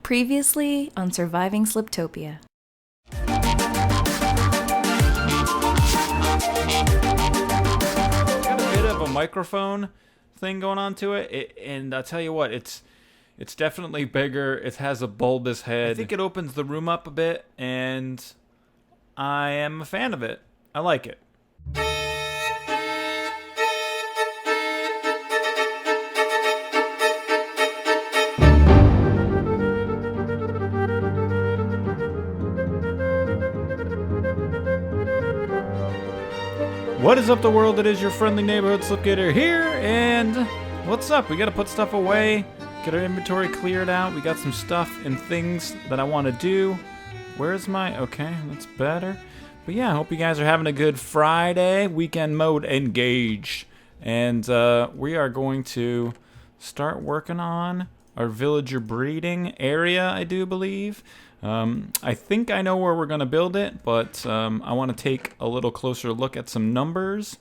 Previously on Surviving Sliptopia. Got a bit of a microphone thing going on to it, and I'll tell you what, it's definitely bigger. It has a bulbous head. I think it opens the room up a bit, and I am a fan of it. I like it. What is up, the world? It is your friendly neighborhood Slipgator here, and what's up? We gotta put stuff away, get our inventory cleared out. We got some stuff and things that I want to do. Where's my... Okay, that's better. But yeah, I hope you guys are having a good Friday. Weekend mode engaged. And we are going to start working on our villager breeding area, I do believe. I think I know where we're going to build it, but I want to take a little closer look at some numbers.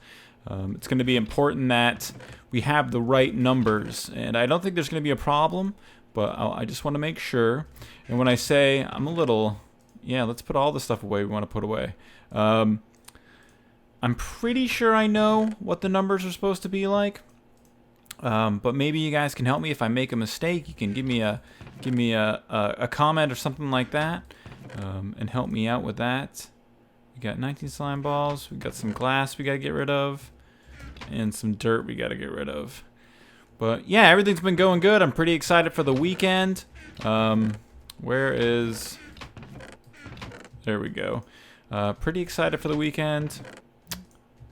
It's going to be important that we have the right numbers, and I don't think there's going to be a problem, but I just want to make sure. And when I say I'm a little... Yeah, let's put all the stuff away we want to put away. I'm pretty sure I know what the numbers are supposed to be like. But maybe you guys can help me if I make a mistake. You can give me a comment or something like that, and help me out with that. We got 19 slime balls. We got some glass we gotta get rid of, and some dirt we gotta get rid of. But yeah, everything's been going good. I'm pretty excited for the weekend. Where is... There we go. Pretty excited for the weekend.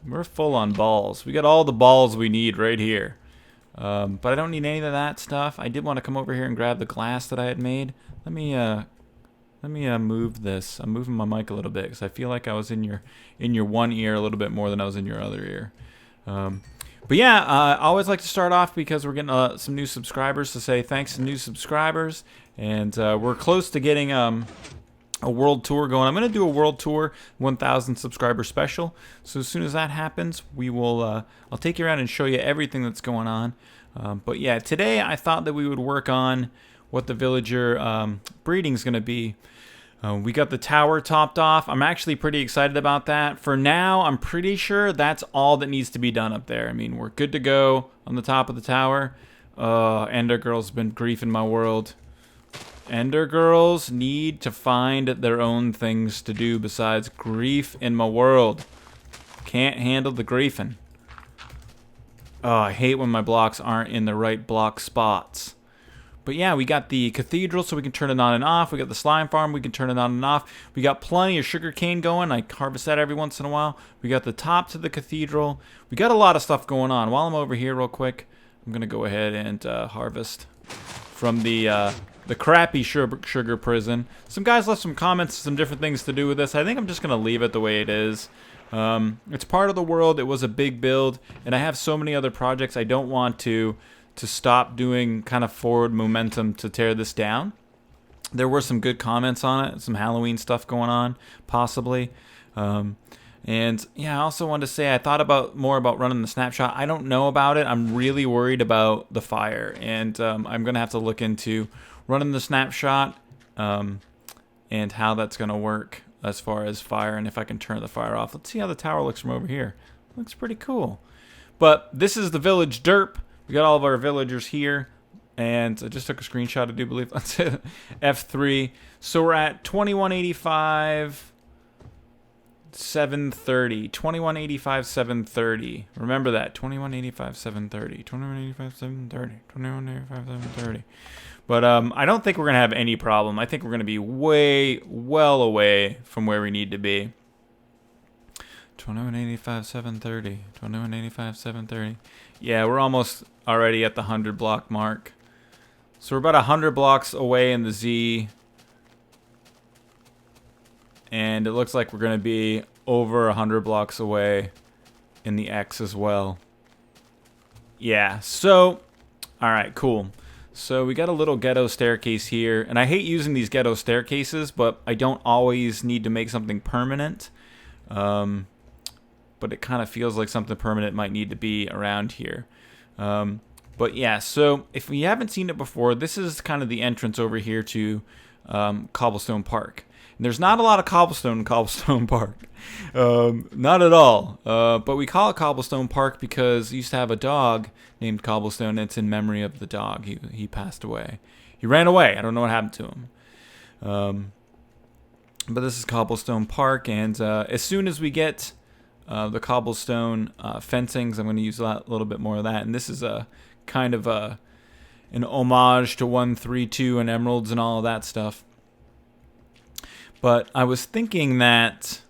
We're full on balls. We got all the balls we need right here. But I don't need any of that stuff. I did want to come over here and grab the glass that I had made. Let me move this. I'm moving my mic a little bit because I feel like I was in your one ear a little bit more than I was in your other ear. But yeah, I always like to start off because we're getting some new subscribers, to say thanks to new subscribers, and we're close to getting a world tour going. I'm going to do a world tour 1,000 subscriber special. So as soon as that happens, we will. I'll take you around and show you everything that's going on. But yeah, today I thought that we would work on what the villager breeding is going to be. We got the tower topped off. I'm actually pretty excited about that. For now, I'm pretty sure that's all that needs to be done up there. I mean, we're good to go on the top of the tower. Ender Girl's been griefing my world. Ender girls need to find their own things to do besides grief in my world. Can't handle the griefing. Oh, I hate when my blocks aren't in the right block spots. But yeah, we got the cathedral so we can turn it on and off. We got the slime farm, we can turn it on and off. We got plenty of sugar cane going. I harvest that every once in a while. We got the top to the cathedral. We got a lot of stuff going on. While I'm over here real quick, I'm going to go ahead and harvest from the crappy sugar prison. Some guys left some comments, some different things to do with this. I think I'm just going to leave it the way it is. It's part of the world. It was a big build, and I have so many other projects. I don't want to stop doing kind of forward momentum to tear this down. There were some good comments on it, some Halloween stuff going on, possibly. And yeah, I also wanted to say I thought more about running the snapshot. I don't know about it. I'm really worried about the fire, and I'm going to have to look into running the snapshot and how that's going to work as far as fire and if I can turn the fire off. Let's see how the tower looks from over here. Looks pretty cool. But this is the village derp. We got all of our villagers here, and I just took a screenshot, I do believe. That's it. F3. So we're at 2185, 730. 2185, 730. Remember that. 2185, 730. 2185, 730. 2185, 730. But I don't think we're going to have any problem. I think we're going to be well away from where we need to be. 2185, 730. 2185, 730. Yeah, we're almost already at the 100 block mark. So we're about 100 blocks away in the Z. And it looks like we're going to be over 100 blocks away in the X as well. Yeah, so, all right, cool. So we got a little ghetto staircase here, and I hate using these ghetto staircases, but I don't always need to make something permanent. But it kind of feels like something permanent might need to be around here. But yeah, so if you haven't seen it before, this is kind of the entrance over here to Cobblestone Park. And there's not a lot of cobblestone in Cobblestone Park. Not at all. But we call it Cobblestone Park because we used to have a dog named Cobblestone, and it's in memory of the dog. He passed away. He ran away. I don't know what happened to him. But this is Cobblestone Park, and as soon as we get the cobblestone fencings, I'm going to use a little bit more of that. And this is a kind of an homage to 132 and emeralds and all of that stuff. But I was thinking that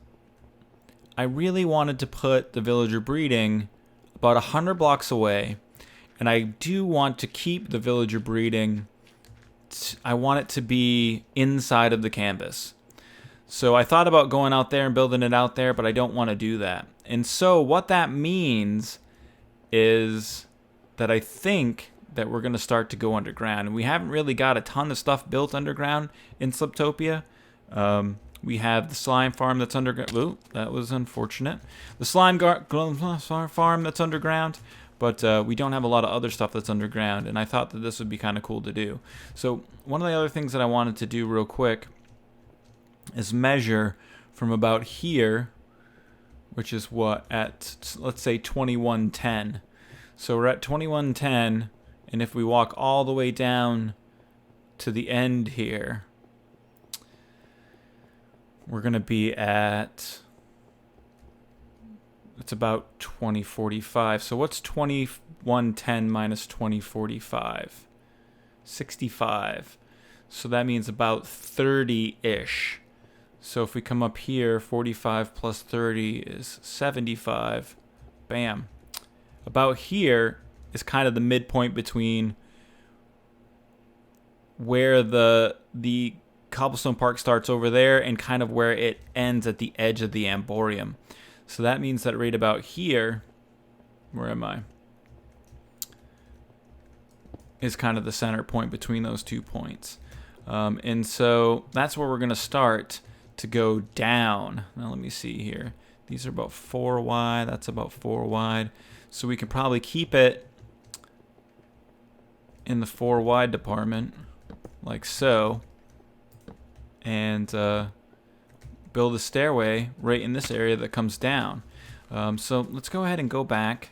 I really wanted to put the villager breeding about 100 blocks away, and I do want to keep the villager breeding. I want it to be inside of the canvas. So I thought about going out there and building it out there, but I don't want to do that. And so what that means is that I think that we're going to start to go underground. And we haven't really got a ton of stuff built underground in Sliptopia. We have the slime farm that's underground. Ooh, that was unfortunate. The slime farm that's underground. But we don't have a lot of other stuff that's underground. And I thought that this would be kind of cool to do. So one of the other things that I wanted to do real quick is measure from about here, which is what, at, let's say 2110. So we're at 2110, and if we walk all the way down to the end here, we're going to be at, it's about 2045. So what's 2110 minus 2045? 65. So that means about 30-ish. So if we come up here, 45 plus 30 is 75. Bam. About here is kind of the midpoint between where the Cobblestone Park starts over there and kind of where it ends at the edge of the Amborium. So that means that right about here, where am I? Is kind of the center point between those 2 points. And so that's where we're going to start to go down. Now let me see here. These are about 4 wide. That's about 4 wide. So we can probably keep it in the 4 wide department, like so, and build a stairway right in this area that comes down. So let's go ahead and go back.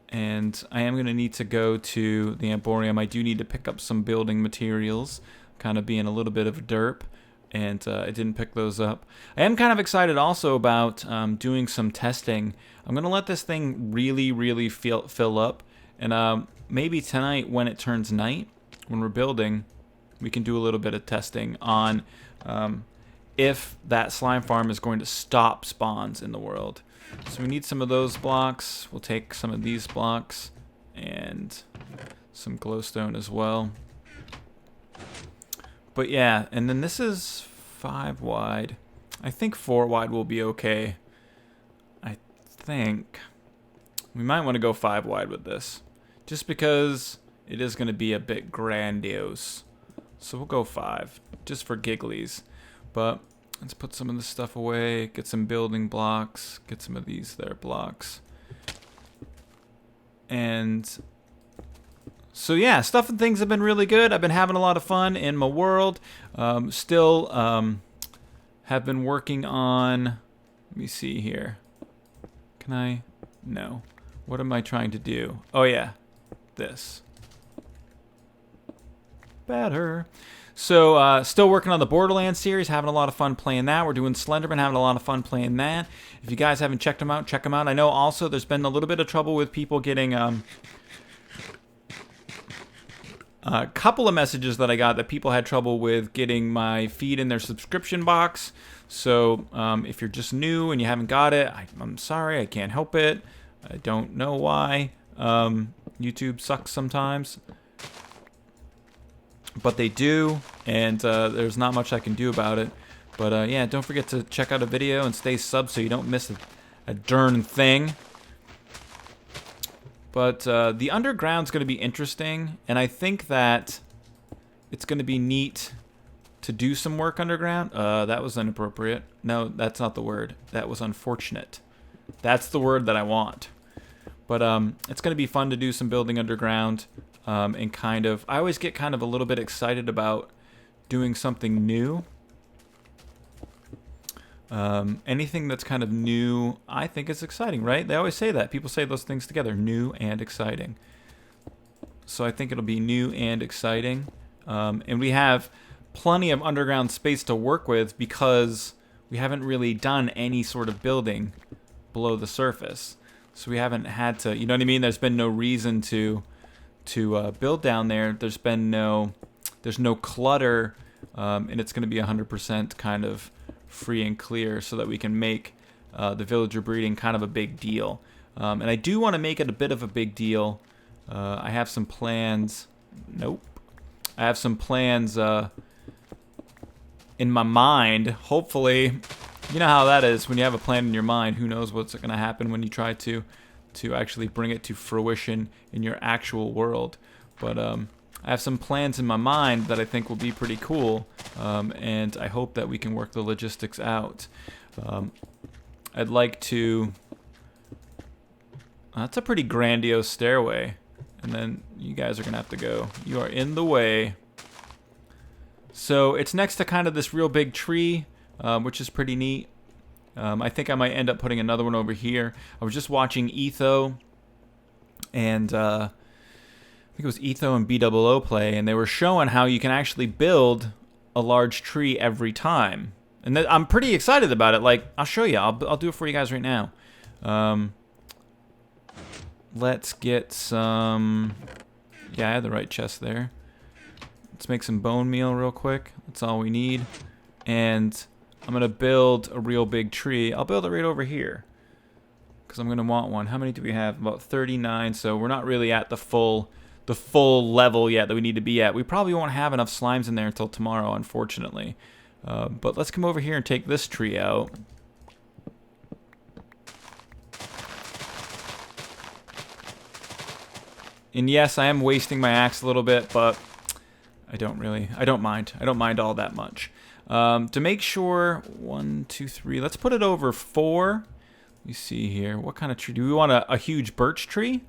And I am going to need to go to the Amborium. I do need to pick up some building materials, kind of being a little bit of a derp. And I didn't pick those up. I am kind of excited also about doing some testing. I'm going to let this thing really fill up. And maybe tonight when it turns night, when we're building, we can do a little bit of testing on if that slime farm is going to stop spawns in the world. So we need some of those blocks. We'll take some of these blocks and some glowstone as well. But yeah, and then this is 5 wide. I think 4 wide will be okay. I think we might want to go 5 wide with this, just because it is going to be a bit grandiose. So we'll go 5, just for gigglies. But let's put some of this stuff away, get some building blocks, get some of these there blocks. And so yeah, stuff and things have been really good. I've been having a lot of fun in my world. Still have been working on, let me see here. Can I? No. What am I trying to do? Oh yeah, this. Better. So still working on the Borderlands series, having a lot of fun playing that. We're doing Slenderman, having a lot of fun playing that. If you guys haven't checked them out, check them out. I know also there's been a little bit of trouble with people getting a couple of messages that I got that people had trouble with getting my feed in their subscription box. So if you're just new and you haven't got it, I'm sorry, I can't help it. I don't know why. YouTube sucks sometimes. But they do, and there's not much I can do about it. But yeah, don't forget to check out a video and stay subbed so you don't miss a darn thing. But the underground's going to be interesting, and I think that it's going to be neat to do some work underground. That was inappropriate. No, that's not the word. That was unfortunate. That's the word that I want. But it's going to be fun to do some building underground, and kind of, I always get kind of a little bit excited about doing something new. Anything that's kind of new, I think is exciting, right? They always say that. People say those things together, new and exciting. So I think it'll be new and exciting. And we have plenty of underground space to work with because we haven't really done any sort of building below the surface. So we haven't had to, you know what I mean? There's been no reason to build down there. There's no clutter, and it's going to be 100% kind of free and clear so that we can make the villager breeding kind of a big deal. And I do want to make it a bit of a big deal. I have some plans. Nope. I have some plans in my mind. Hopefully, you know how that is when you have a plan in your mind. Who knows what's going to happen when you try to actually bring it to fruition in your actual world. But I have some plans in my mind that I think will be pretty cool, and I hope that we can work the logistics out. I'd like to... That's a pretty grandiose stairway. And then you guys are going to have to go. You are in the way. So it's next to kind of this real big tree, which is pretty neat. I think I might end up putting another one over here. I was just watching Etho and I think it was Etho and BOO play, and they were showing how you can actually build a large tree every time. And I'm pretty excited about it. Like, I'll show you. I'll do it for you guys right now. Let's get some... Yeah, I had the right chest there. Let's make some bone meal real quick. That's all we need. And I'm going to build a real big tree. I'll build it right over here, because I'm going to want one. How many do we have? About 39, so we're not really at the full level yet that we need to be at. We probably won't have enough slimes in there until tomorrow, unfortunately. But let's come over here and take this tree out. And yes, I am wasting my axe a little bit, but I don't mind. I don't mind all that much. To make sure, 1, 2, 3, let's put it over 4. Let me see here. What kind of tree? Do we want a huge birch tree?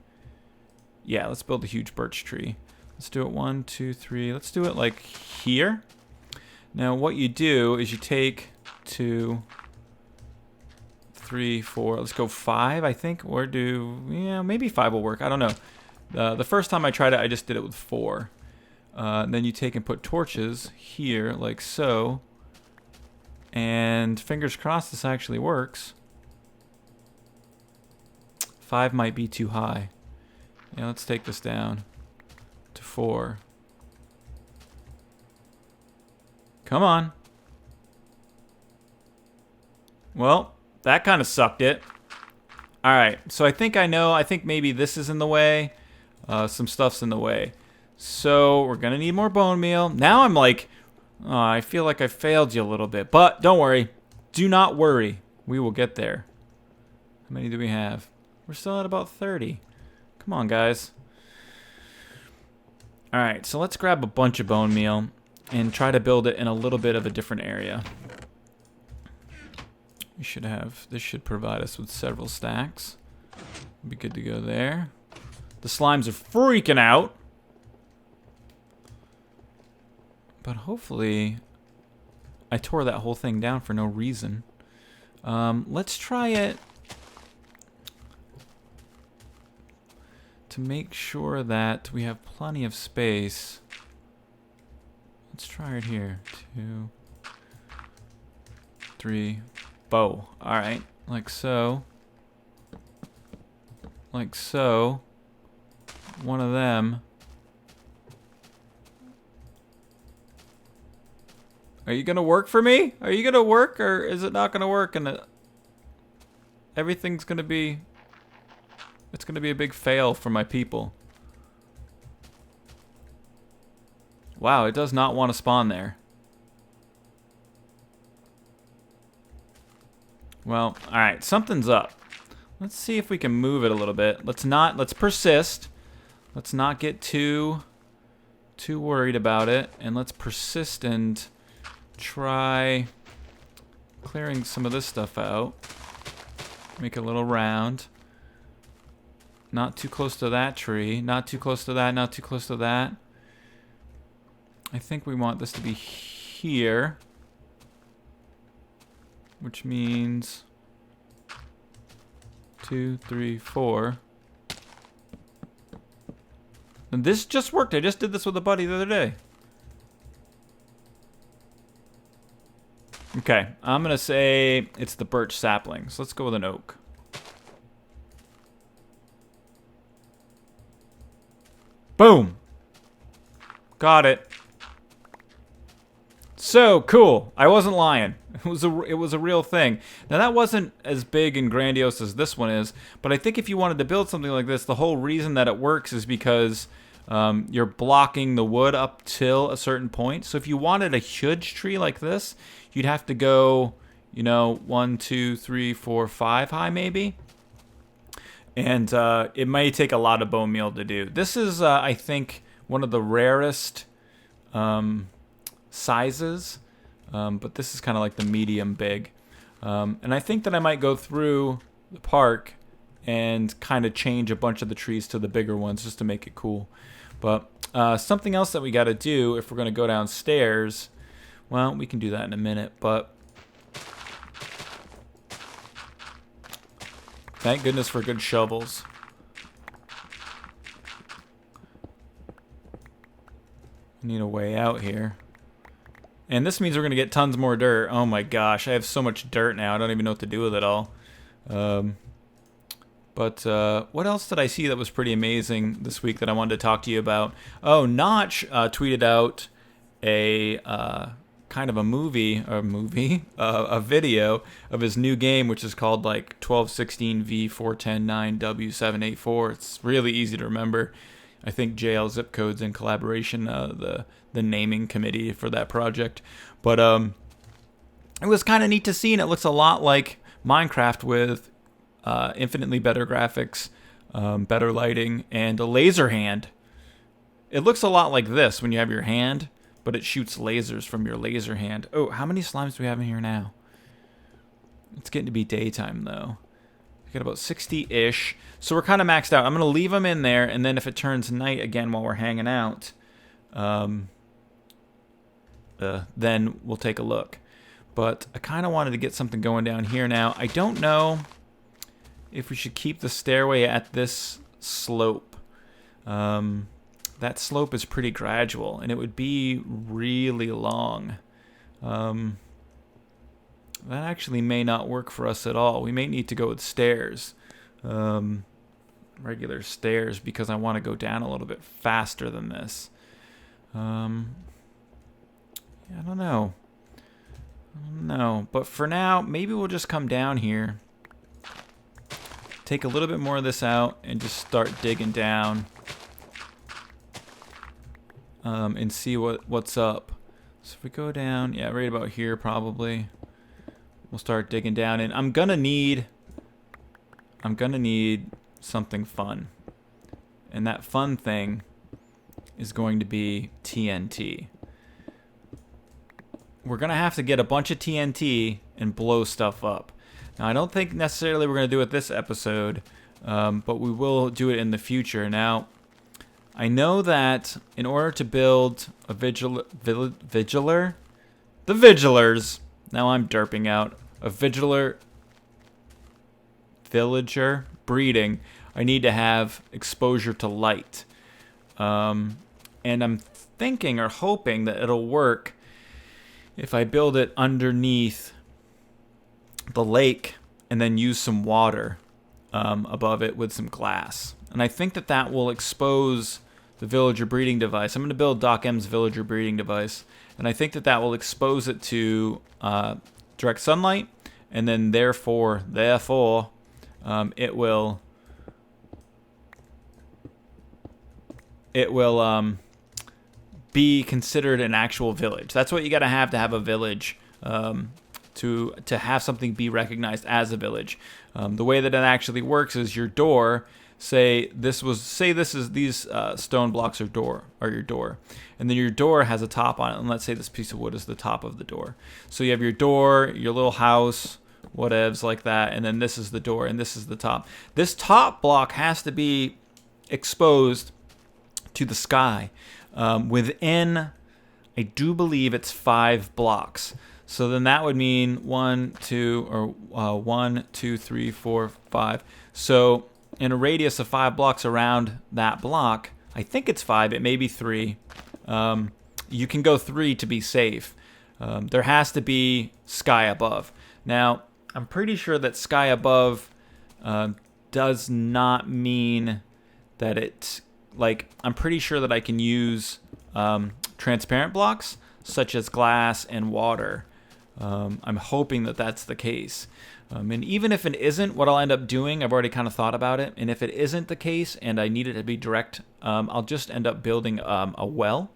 Yeah, let's build a huge birch tree. Let's do it 1, 2, 3. Let's do it like here. Now what you do is you take 2, 3, 4. Let's go 5, I think. Or maybe 5 will work. I don't know. The first time I tried it, I just did it with 4. Then you take and put torches here, like so. And fingers crossed this actually works. 5 might be too high. Yeah, let's take this down to 4. Come on. Well, that kind of sucked it. Alright, so I think I know. I think maybe this is in the way. Some stuff's in the way. So we're going to need more bone meal. Now I'm like, oh, I feel like I failed you a little bit. But don't worry. Do not worry. We will get there. How many do we have? We're still at about 30. Come on, guys. Alright, so let's grab a bunch of bone meal and try to build it in a little bit of a different area. We should have, this should provide us with several stacks. Be good to go there. The slimes are freaking out. But hopefully, I tore that whole thing down for no reason. Let's try it to make sure that we have plenty of space. Let's try it here. 2, 3, bow. Alright, like so. Like so. One of them. Are you gonna work for me? Are you gonna work, or is it not gonna work? And everything's gonna be... It's gonna be a big fail for my people. Wow, it does not want to spawn there. Well, alright, something's up. Let's see if we can move it a little bit. Let's persist. Let's not get too worried about it. And let's persist and try clearing some of this stuff out. Make a little round. Not too close to that tree. Not too close to that. Not too close to that. I think we want this to be here. Which means 2, 3, 4. And this just worked. I just did this with a buddy the other day. Okay, I'm going to say it's the birch sapling. So let's go with an oak. Boom. Got it. So cool. I wasn't lying. It was a real thing. Now that wasn't as big and grandiose as this one is, but I think if you wanted to build something like this, the whole reason that it works is because you're blocking the wood up till a certain point. So if you wanted a huge tree like this, you'd have to go, 1, 2, 3, 4, 5 high maybe. And it may take a lot of bone meal to do. This is, I think, one of the rarest sizes, but this is kind of like the medium big. And I think that I might go through the park and kind of change a bunch of the trees to the bigger ones just to make it cool. But something else that we got to do if we're going to go downstairs, well, we can do that in a minute, but thank goodness for good shovels. I need a way out here. And this means we're going to get tons more dirt. Oh my gosh, I have so much dirt now. I don't even know what to do with it all. But what else did I see that was pretty amazing this week that I wanted to talk to you about? Oh, Notch tweeted out a kind of a video of his new game, which is called like 1216V4109W784. It's really easy to remember. I think JL Zip Code's in collaboration, the naming committee for that project. But it was kind of neat to see, and it looks a lot like Minecraft with infinitely better graphics, better lighting, and a laser hand. It looks a lot like this when you have your hand, but it shoots lasers from your laser hand. Oh, how many slimes do we have in here now? It's getting to be daytime, though. We got about 60-ish. So we're kind of maxed out. I'm going to leave them in there, and then if it turns night again while we're hanging out, then we'll take a look. But I kind of wanted to get something going down here now. I don't know if we should keep the stairway at this slope. That slope is pretty gradual, and it would be really long. That actually may not work for us at all. We may need to go with stairs. Regular stairs, because I want to go down a little bit faster than this. Yeah, I don't know. But for now, maybe we'll just come down here, take a little bit more of this out, and just start digging down. And see what's up. So if we go down, yeah, right about here probably, we'll start digging down, and I'm gonna need something fun, and that fun thing is going to be TNT. We're gonna have to get a bunch of TNT and blow stuff up. Now I don't think necessarily we're gonna do it this episode, but we will do it in the future. Now I know that in order to build a the vigilers, now I'm derping out, a villager breeding, I need to have exposure to light. And I'm thinking or hoping that it'll work if I build it underneath the lake and then use some water above it with some glass. And I think that will expose the villager breeding device. I'm going to build Doc M's villager breeding device, and I think that will expose it to direct sunlight, and then therefore, it will be considered an actual village. That's what you got to have a village, to have something be recognized as a village. The way that it actually works is your door. These stone blocks are your door, and then your door has a top on it, and let's say this piece of wood is the top of the door. So you have your door, your little house, whatevs like that. And then this is the door, and this is the top. This top block has to be exposed to the sky within, I do believe it's 5 blocks. So then that would mean 1, 2, 3, 4, 5. So in a radius of 5 blocks around that block, I think it's 5. It may be 3. You can go 3 to be safe. There has to be sky above. Now, I'm pretty sure that sky above does not mean that it's like, I'm pretty sure that I can use transparent blocks such as glass and water. I'm hoping that that's the case. And even if it isn't, what I'll end up doing, I've already kind of thought about it, and if it isn't the case and I need it to be direct, I'll just end up building a well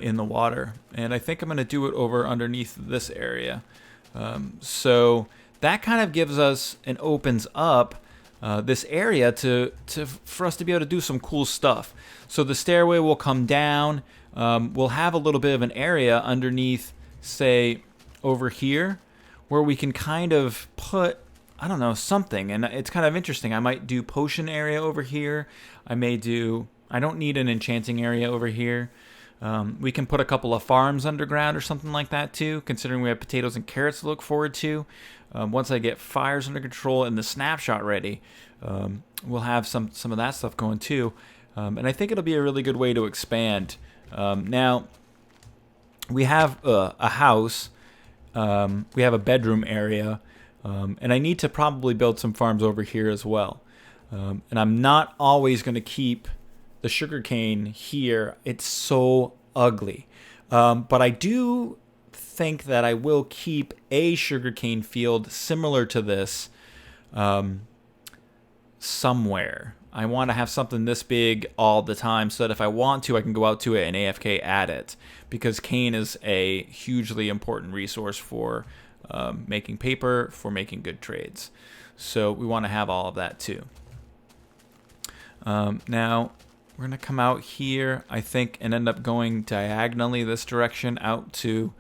in the water. And I think I'm going to do it over underneath this area. So that kind of gives us and opens up this area for us to be able to do some cool stuff. So the stairway will come down. We'll have a little bit of an area underneath, say, over here, where we can kind of put, I don't know, something. And it's kind of interesting. I might do potion area over here. I don't need an enchanting area over here. We can put a couple of farms underground or something like that too, considering we have potatoes and carrots to look forward to. Once I get fires under control and the snapshot ready, we'll have some of that stuff going too. And I think it'll be a really good way to expand. Now, we have a house. We have a bedroom area. And I need to probably build some farms over here as well. And I'm not always going to keep the sugarcane here. It's so ugly. But I do think that I will keep a sugarcane field similar to this somewhere. I want to have something this big all the time so that if I want to, I can go out to it and AFK at it. Because cane is a hugely important resource for making paper, for making good trades. So we want to have all of that too. Now, we're going to come out here, I think, and end up going diagonally this direction out to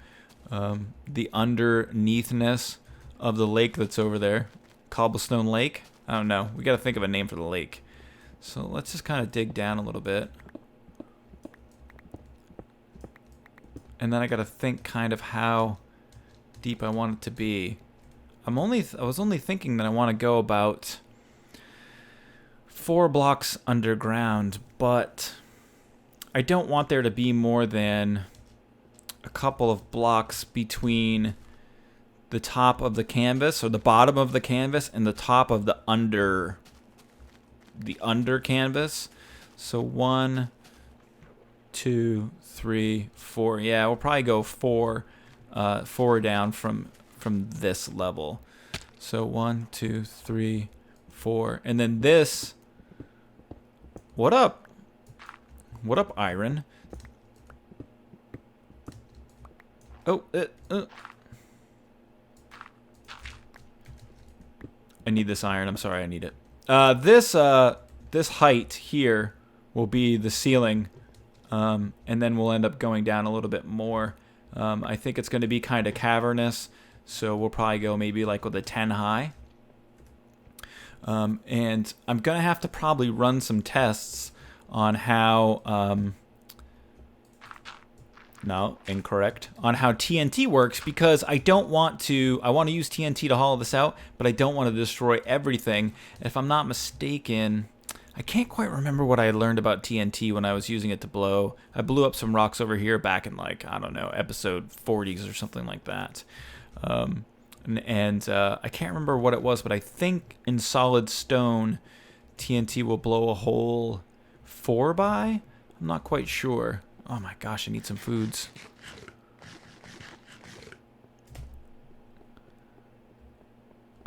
the underneathness of the lake that's over there. Cobblestone Lake? I don't know. We got to think of a name for the lake. So let's just kind of dig down a little bit. And then I got to think kind of how deep I want it to be. I was only thinking that I want to go about 4 blocks underground, but I don't want there to be more than a couple of blocks between the top of the canvas, or the bottom of the canvas, and the top of the under canvas. So 1, 2, 3, 4. Yeah, we'll probably go 4 down from this level. So 1, 2, 3, 4, and then this. What up? What up, Iron? Oh, I need this iron. I'm sorry, I need it. This height here will be the ceiling, and then we'll end up going down a little bit more. I think it's going to be kind of cavernous, so we'll probably go maybe like with a 10 high. And I'm going to have to probably run some tests on how... No, incorrect. On how TNT works, because I want to use TNT to hollow this out, but I don't want to destroy everything. If I'm not mistaken, I can't quite remember what I learned about TNT when I was using it to blow. I blew up some rocks over here back in, like, I don't know, episode 40s or something like that. I can't remember what it was, but I think in solid stone, TNT will blow a hole 4 by? I'm not quite sure. Oh my gosh, I need some foods.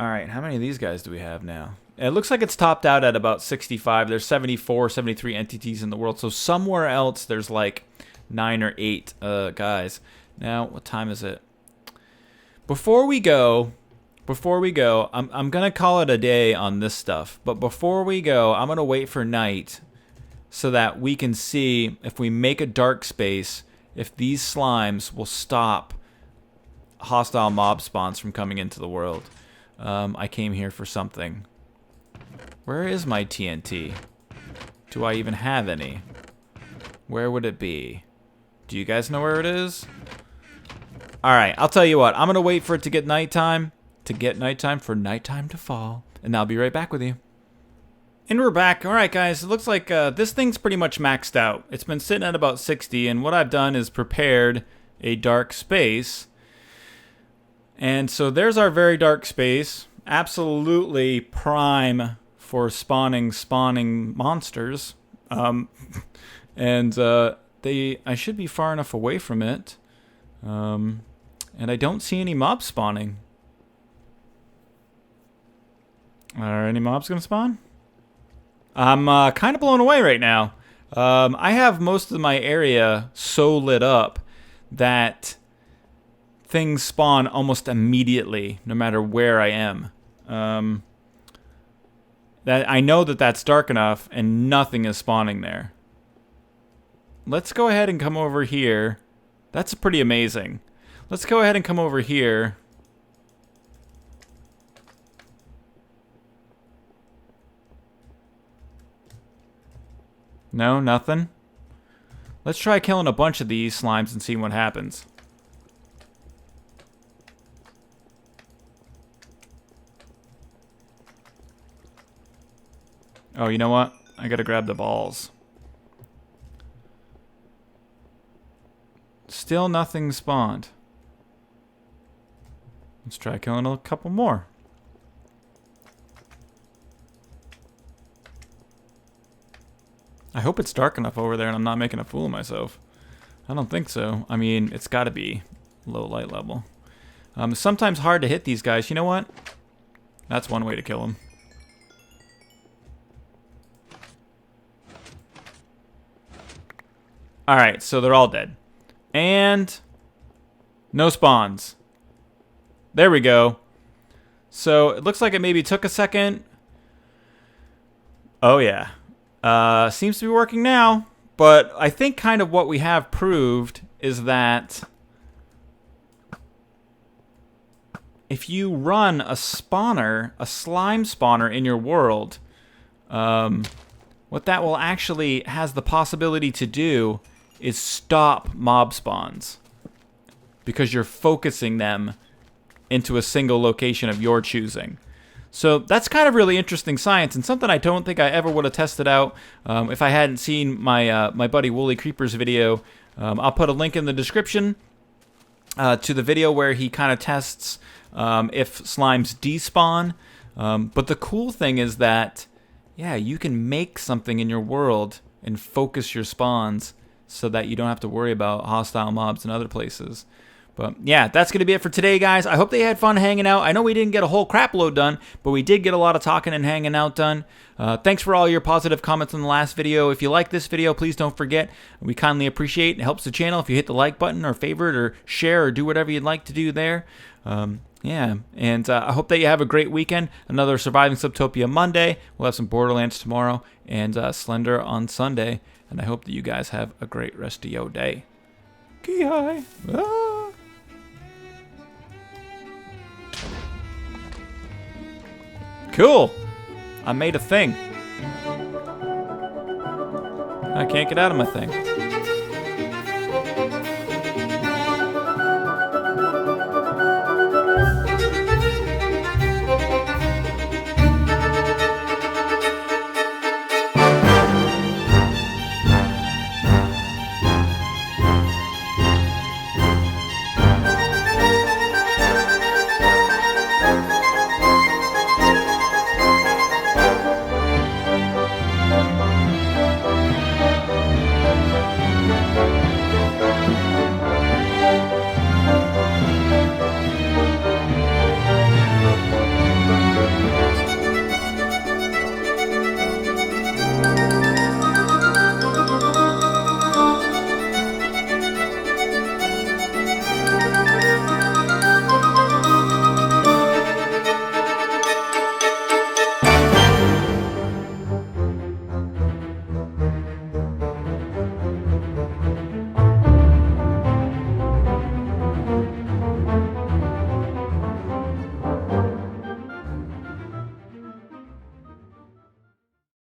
Alright, how many of these guys do we have now? It looks like it's topped out at about 65. There's 74, 73 entities in the world. So somewhere else there's like 9 or 8 guys. Now, what time is it? Before we go, I'm going to call it a day on this stuff. But before we go, I'm going to wait for night, so that we can see if we make a dark space, if these slimes will stop hostile mob spawns from coming into the world. I came here for something. Where is my TNT? Do I even have any? Where would it be? Do you guys know where it is? Alright, I'll tell you what. I'm going to wait for it to get nighttime. For nighttime to fall. And I'll be right back with you. And we're back. Alright, guys. It looks like this thing's pretty much maxed out. It's been sitting at about 60. And what I've done is prepared a dark space. And so there's our very dark space. Absolutely prime for spawning monsters. I should be far enough away from it. And I don't see any mobs spawning. Are any mobs gonna spawn? I'm kind of blown away right now. I have most of my area so lit up that things spawn almost immediately, no matter where I am. That I know that that's dark enough, and nothing is spawning there. Let's go ahead and come over here. That's pretty amazing. Let's go ahead and come over here. No, nothing. Let's try killing a bunch of these slimes and see what happens. Oh, you know what? I gotta grab the balls. Still nothing spawned. Let's try killing a couple more. I hope it's dark enough over there and I'm not making a fool of myself. I don't think so. I mean, it's gotta be low light level. It's sometimes hard to hit these guys. You know what? That's one way to kill them. Alright, so they're all dead. And no spawns. There we go. So it looks like it maybe took a second. Oh yeah. Seems to be working now. But I think kind of what we have proved is that if you run a spawner, a slime spawner in your world, what that will actually has the possibility to do is stop mob spawns because you're focusing them into a single location of your choosing. So that's kind of really interesting science and something I don't think I ever would have tested out if I hadn't seen my my buddy Woolly Creeper's video. I'll put a link in the description to the video where he kind of tests if slimes despawn. But the cool thing is that, yeah, you can make something in your world and focus your spawns so that you don't have to worry about hostile mobs in other places. But yeah, that's going to be it for today, guys. I hope they had fun hanging out. I know we didn't get a whole crap load done, but we did get a lot of talking and hanging out done. Thanks for all your positive comments on the last video. If you like this video, please don't forget. We kindly appreciate it. It helps the channel if you hit the like button or favorite or share or do whatever you'd like to do there. Yeah, and I hope that you have a great weekend. Another Surviving Sliptopia Monday. We'll have some Borderlands tomorrow and Slender on Sunday. And I hope that you guys have a great rest of your day. Ki-hi. Ah. Cool. I made a thing. I can't get out of my thing.